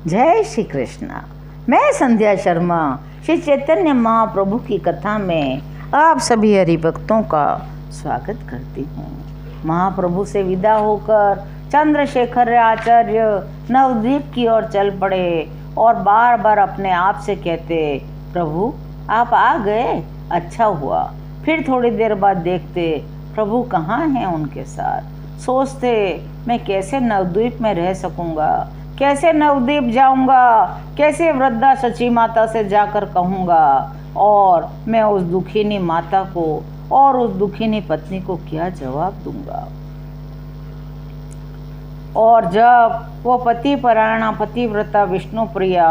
जय श्री कृष्ण। मैं संध्या शर्मा श्री चैतन्य महाप्रभु की कथा में आप सभी हरिभक्तों का स्वागत करती हूँ। महाप्रभु से विदा होकर चंद्रशेखर आचार्य नवद्वीप की ओर चल पड़े और बार बार अपने आप से कहते, प्रभु आप आ गए, अच्छा हुआ। फिर थोड़ी देर बाद देखते प्रभु कहाँ हैं उनके साथ। सोचते मैं कैसे नवद्वीप में रह सकूँगा, कैसे नवद्वीप जाऊंगा, कैसे वृद्धा सची माता से जाकर कहूँगा और मैं उस दुखिनी माता को और उस दुखिनी पत्नी को क्या जवाब दूंगा। और जब वो पति परायणा पतिव्रता विष्णु प्रिया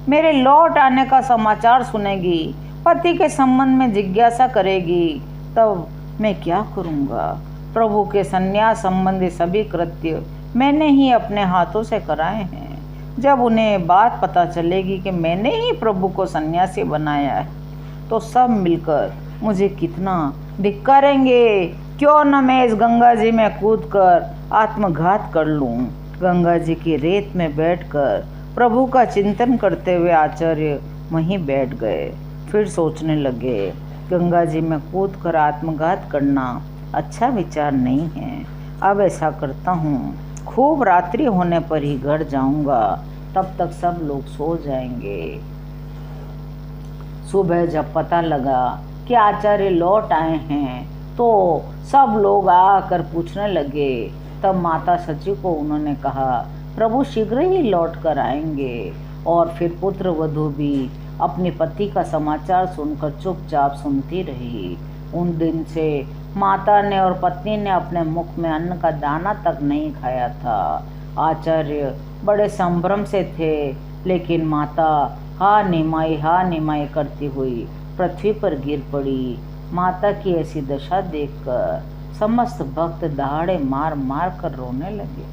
मेरे लौट आने का समाचार सुनेगी, पति के संबंध में जिज्ञासा करेगी, तब मैं क्या करूँगा। प्रभु के संन्यास संबंधी सभी कृत्य मैंने ही अपने हाथों से कराए हैं। जब उन्हें बात पता चलेगी कि मैंने ही प्रभु को सन्यासी बनाया है, तो सब मिलकर मुझे कितना धिक्कारेंगे। क्यों न मैं इस गंगा जी में कूदकर आत्मघात कर लूं। गंगा जी की रेत में बैठकर प्रभु का चिंतन करते हुए आचार्य वहीं बैठ गए। फिर सोचने लगे, गंगा जी में कूदकर आत्मघात करना अच्छा विचार नहीं है। अब ऐसा करता हूँ, खूब रात्रि होने पर ही घर जाऊंगा, तब तक सब लोग सो जाएंगे। सुबह जब पता लगा कि आचार्य लौट आए हैं, तो सब लोग आकर पूछने लगे। तब माता सची को उन्होंने कहा, प्रभु शीघ्र ही लौट कर आएंगे। और फिर पुत्र वधू भी अपने पति का समाचार सुनकर चुपचाप सुनती रही। उन दिन से माता ने और पत्नी ने अपने मुख में अन्न का दाना तक नहीं खाया था। आचार्य बड़े संभ्रम से थे, लेकिन माता हा निमाई करती हुई पृथ्वी पर गिर पड़ी। माता की ऐसी दशा देखकर समस्त भक्त दहाड़े मार मार कर रोने लगे।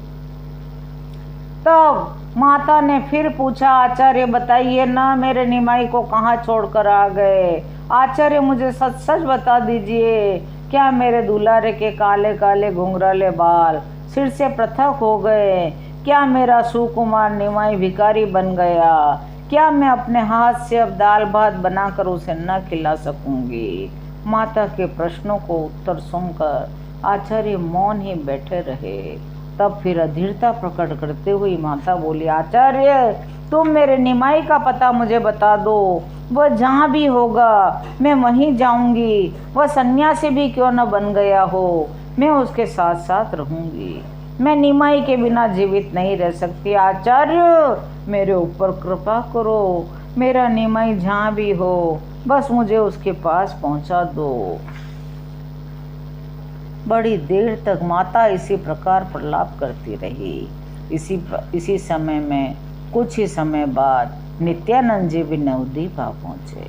तब माता ने फिर पूछा, आचार्य बताइए ना, मेरे निमाई को कहाँ छोड़कर आ गए। आचार्य मुझे सच सच बता दीजिए, क्या मेरे दुलारे के काले काले घुंघराले बाल सिर से पृथक हो गए? क्या मेरा सुकुमार निमाई भिखारी बन गया? क्या मैं अपने हाथ से अब दाल भात बनाकर उसे न खिला सकूंगी? माता के प्रश्नों को उत्तर सुनकर आचार्य मौन ही बैठे रहे। तब फिर अधीरता प्रकट करते हुई माता बोली, आचार्य तुम मेरे निमाई का पता मुझे बता दो। वह जहाँ भी होगा मैं वहीं जाऊंगी। वह सन्यासी भी क्यों न बन गया हो, मैं उसके साथ साथ रहूंगी। मैं निमाई के बिना जीवित नहीं रह सकती। आचार्य मेरे ऊपर कृपा करो, मेरा निमाई जहाँ भी हो बस मुझे उसके पास पहुँचा दो। बड़ी देर तक माता इसी प्रकार प्रलाप करती रही। इसी समय में कुछ ही समय बाद नित्यानंद जी भी नवद्वीप आ पहुँचे।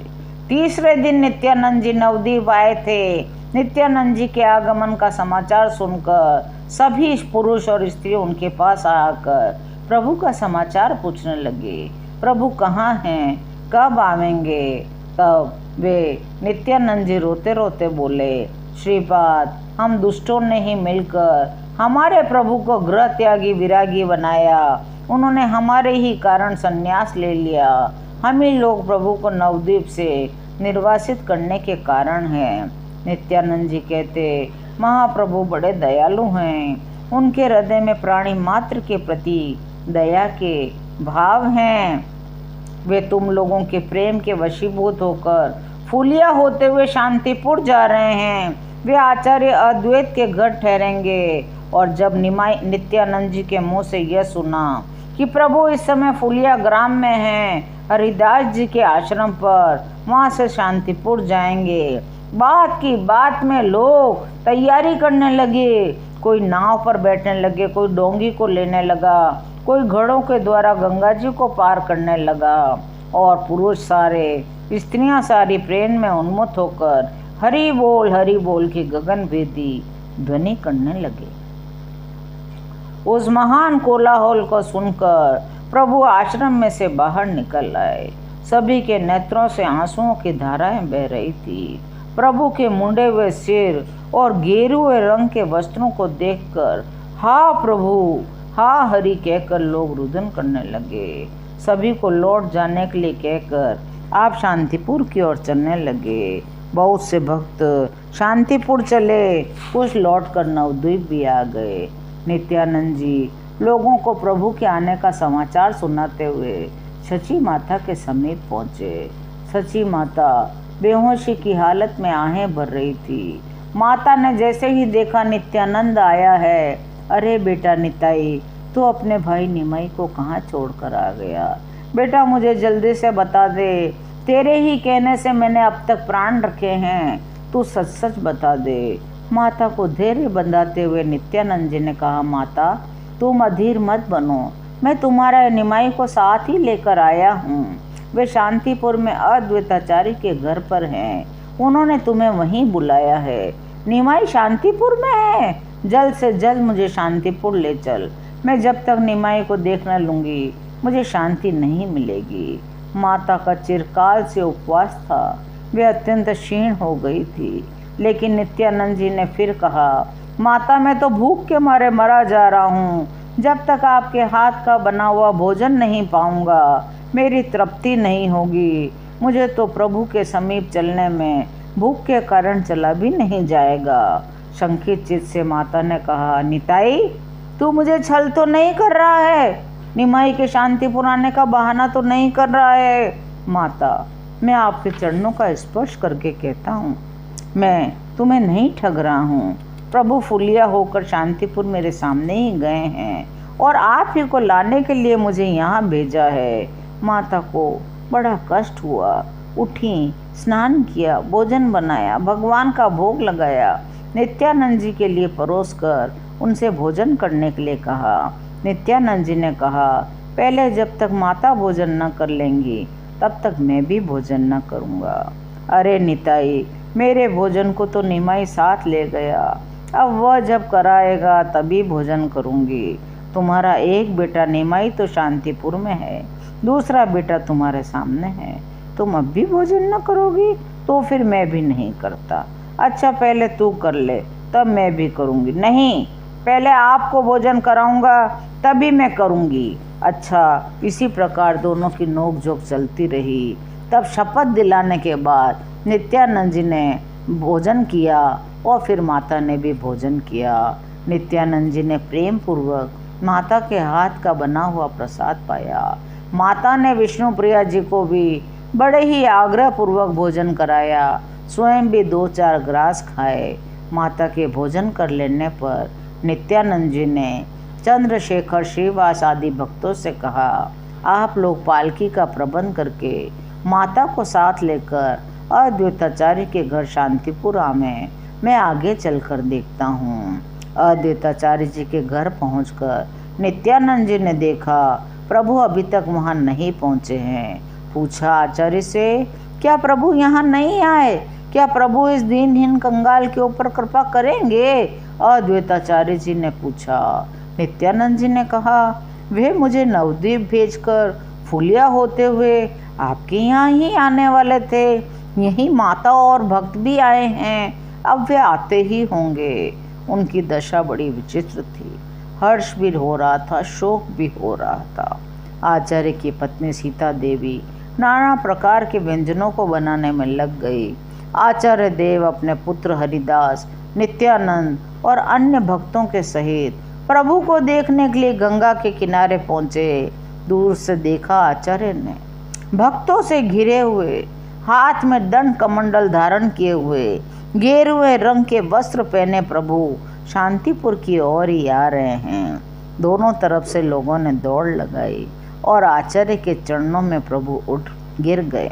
तीसरे दिन नित्यानंद जी नवद्वीप आए थे। नित्यानंद जी के आगमन का समाचार सुनकर सभी पुरुष और स्त्री उनके पास आकर प्रभु का समाचार पूछने लगे। प्रभु कहाँ हैं, कब आवेंगे? तब वे नित्यानंद जी रोते रोते बोले, श्रीपाद हम दुष्टों ने ही मिलकर हमारे प्रभु को गृह त्यागी विरागी बनाया। उन्होंने हमारे ही कारण संन्यास ले लिया। हम ही लोग प्रभु को नवद्वीप से निर्वासित करने के कारण हैं। नित्यानंद जी कहते, महाप्रभु बड़े दयालु हैं। उनके हृदय में प्राणी मात्र के प्रति दया के भाव हैं। वे तुम लोगों के प्रेम के वशीभूत होकर फूलिया होते हुए शांतिपुर जा रहे हैं। वे आचार्य अद्वैत के घर ठहरेंगे। और जब नित्यानंद जी के मुँह से यह सुना कि प्रभु इस समय फुलिया ग्राम में हैं, हरिदास जी के आश्रम पर, वहाँ से शांतिपुर जाएंगे, बात की बात में लोग तैयारी करने लगे। कोई नाव पर बैठने लगे, कोई डोंगी को लेने लगा, कोई घोड़ों के द्वारा गंगा जी को पार करने लगा। और पुरुष सारे, स्त्रियां सारी प्रेम में उन्मुख होकर हरि बोल की गगनभेदी ध्वनि करने लगे। उस महान कोलाहल को सुनकर प्रभु आश्रम में से बाहर निकल आए। सभी के नेत्रों से आंसुओं की धाराएं बह रही थी। प्रभु के मुंडे हुए सिर और गेरुए रंग के वस्त्रों को देखकर, हा हा हरि कहकर लोग रुदन करने लगे। सभी को लौट जाने के लिए कहकर आप शांतिपुर की ओर चलने लगे। बहुत से भक्त शांतिपुर चले, कुछ लौट कर नवद्वीप भी आ गए। नित्यानंद जी लोगों को प्रभु के आने का समाचार सुनाते हुए सची माता के समीप पहुँचे। सची माता बेहोशी की हालत में आहें भर रही थी। माता ने जैसे ही देखा नित्यानंद आया है, अरे बेटा निताई, तू अपने भाई निमाई को कहाँ छोड़कर आ गया? बेटा मुझे जल्दी से बता दे, तेरे ही कहने से मैंने अब तक प्राण रखे हैं, तू सच सच बता दे। माता को धैर्य बंधाते हुए नित्यानंद जी ने कहा, माता तुम अधीर मत बनो, मैं तुम्हारा निमाई को साथ ही लेकर आया हूँ। वे शांतिपुर में अद्वैताचार्य के घर पर हैं, उन्होंने तुम्हें वहीं बुलाया है। निमाई शांतिपुर में है, जल्द से जल्द मुझे शांतिपुर ले चल। मैं जब तक निमाई को देख न लूँगी मुझे शांति नहीं मिलेगी। माता का चिरकाल से उपवास था, वे अत्यंत क्षीण हो गई थी। लेकिन नित्यानंद जी ने फिर कहा, माता मैं तो भूख के मारे मरा जा रहा हूँ। जब तक आपके हाथ का बना हुआ भोजन नहीं पाऊँगा मेरी तृप्ति नहीं होगी। मुझे तो प्रभु के समीप चलने में भूख के कारण चला भी नहीं जाएगा। शंकित चित्त से माता ने कहा, निताई तू मुझे छल तो नहीं कर रहा है? निमाई के शांतिपुर आने का बहाना तो नहीं कर रहा है? माता मैं आपके चरणों का स्पर्श करके कहता हूँ, मैं तुम्हें नहीं ठग रहा हूँ। प्रभु फुलिया होकर शांतिपुर मेरे सामने ही गए हैं और आप ही को लाने के लिए मुझे यहाँ भेजा है। माता को बड़ा कष्ट हुआ, उठी, स्नान किया, भोजन बनाया, भगवान का भोग लगाया, नित्यानंद जी के लिए परोस कर उनसे भोजन करने के लिए कहा। नित्यानंद जी ने कहा, पहले जब तक माता भोजन न कर लेंगी तब तक मैं भी भोजन न करूँगा। अरे निताई, मेरे भोजन को तो निमाई साथ ले गया, अब वह जब कराएगा तभी भोजन करूँगी। तुम्हारा एक बेटा निमाई तो शांतिपुर में है, दूसरा बेटा तुम्हारे सामने है, तुम अब भी भोजन न करोगी तो फिर मैं भी नहीं करता। अच्छा पहले तू कर ले तब मैं भी करूँगी। नहीं, पहले आपको भोजन कराऊंगा तभी मैं करूँगी। अच्छा, इसी प्रकार दोनों की नोक-झोंक चलती रही। तब शपथ दिलाने के बाद नित्यानंद जी ने भोजन किया और फिर माता ने भी भोजन किया। नित्यानंद जी ने प्रेम पूर्वक माता के हाथ का बना हुआ प्रसाद पाया। माता ने विष्णु प्रिया जी को भी बड़े ही आग्रह पूर्वक भोजन कराया, स्वयं भी 2-4 ग्रास खाए। माता के भोजन कर लेने पर नित्यानंद जी ने चंद्रशेखर श्रीवास आदि भक्तों से कहा, आप लोग पालकी का प्रबंध करके माता को साथ लेकर अद्वैताचार्य के घर शांतिपुर आवें, मैं आगे चलकर देखता हूँ। अद्वैताचार्य जी के घर पहुंचकर नित्यानंद जी ने देखा प्रभु अभी तक वहां नहीं पहुंचे हैं। पूछा आचार्य से, क्या प्रभु यहाँ नहीं आए? क्या प्रभु इस दीनहीन कंगाल के ऊपर कृपा करेंगे? अद्वैताचार्य जी ने पूछा। नित्यानंद जी ने कहा, वे मुझे नवद्वीप भेजकर फुलिया होते हुए आपके यहाँ ही आने वाले थे। यही माता और भक्त भी आए हैं, अब वे आते ही होंगे। उनकी दशा बड़ी विचित्र थी, हर्ष भी हो रहा था, शोक भी हो रहा था। आचार्य की पत्नी सीता देवी नाना प्रकार के व्यंजनों को बनाने में लग गई। आचार्य देव अपने पुत्र हरिदास, नित्यानंद और अन्य भक्तों के सहित प्रभु को देखने के लिए गंगा के किनारे पहुँचे। दूर से देखा आचार्य ने भक्तों से घिरे हुए, हाथ में दंड कमंडल धारण किए हुए, गेरुए रंग के वस्त्र पहने प्रभु शांतिपुर की ओर ही आ रहे हैं। दोनों तरफ से लोगों ने दौड़ लगाई और आचार्य के चरणों में प्रभु उठ गिर गए।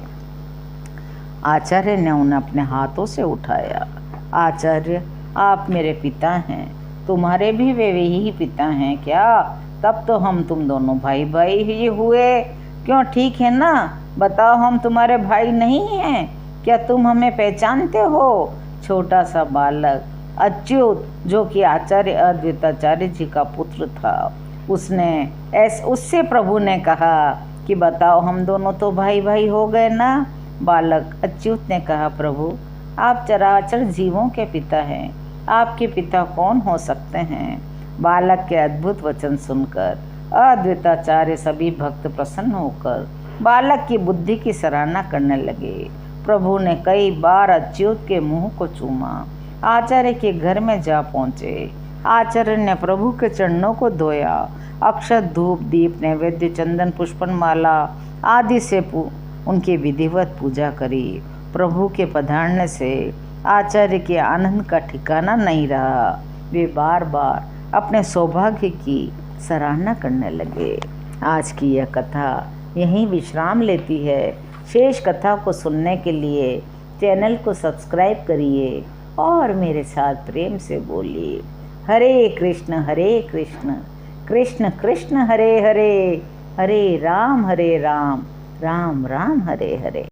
आचार्य ने उन्हें अपने हाथों से उठाया। आचार्य, आप मेरे पिता हैं, तुम्हारे भी वे ही पिता हैं क्या? तब तो हम तुम दोनों भाई भाई ही हुए। क्यों, ठीक है ना? बताओ, हम तुम्हारे भाई नहीं हैं? क्या तुम हमें पहचानते हो? छोटा सा बालक अच्युत, जो कि आचार्य अद्वैताचार्य जी का पुत्र था, उससे प्रभु ने कहा कि बताओ, हम दोनों तो भाई भाई हो गए ना? बालक अच्युत ने कहा, प्रभु आप चराचर जीवों के पिता हैं, आपके पिता कौन हो सकते हैं? बालक के अद्भुत वचन सुनकर अद्वैताचार्य सभी भक्त प्रसन्न होकर बालक की बुद्धि की सराहना करने लगे। प्रभु ने कई बार अच्युत के मुंह को चूमा। आचार्य के घर में जा पहुँचे। आचार्य ने प्रभु के चरणों को धोया। अक्षत, धूप, दीप, नैवेद्य, चंदन, पुष्पन माला आदि से उनकी विधिवत पूजा करी। प्रभु के पधारने से आचार्य के आनंद का ठिकाना नहीं रहा। वे बार बार अपने सौभाग्य की सराहना करने लगे। आज की यह कथा यहीं विश्राम लेती है। शेष कथा को सुनने के लिए चैनल को सब्सक्राइब करिए और मेरे साथ प्रेम से बोलिए हरे कृष्ण कृष्ण कृष्ण हरे हरे, हरे राम राम राम हरे हरे।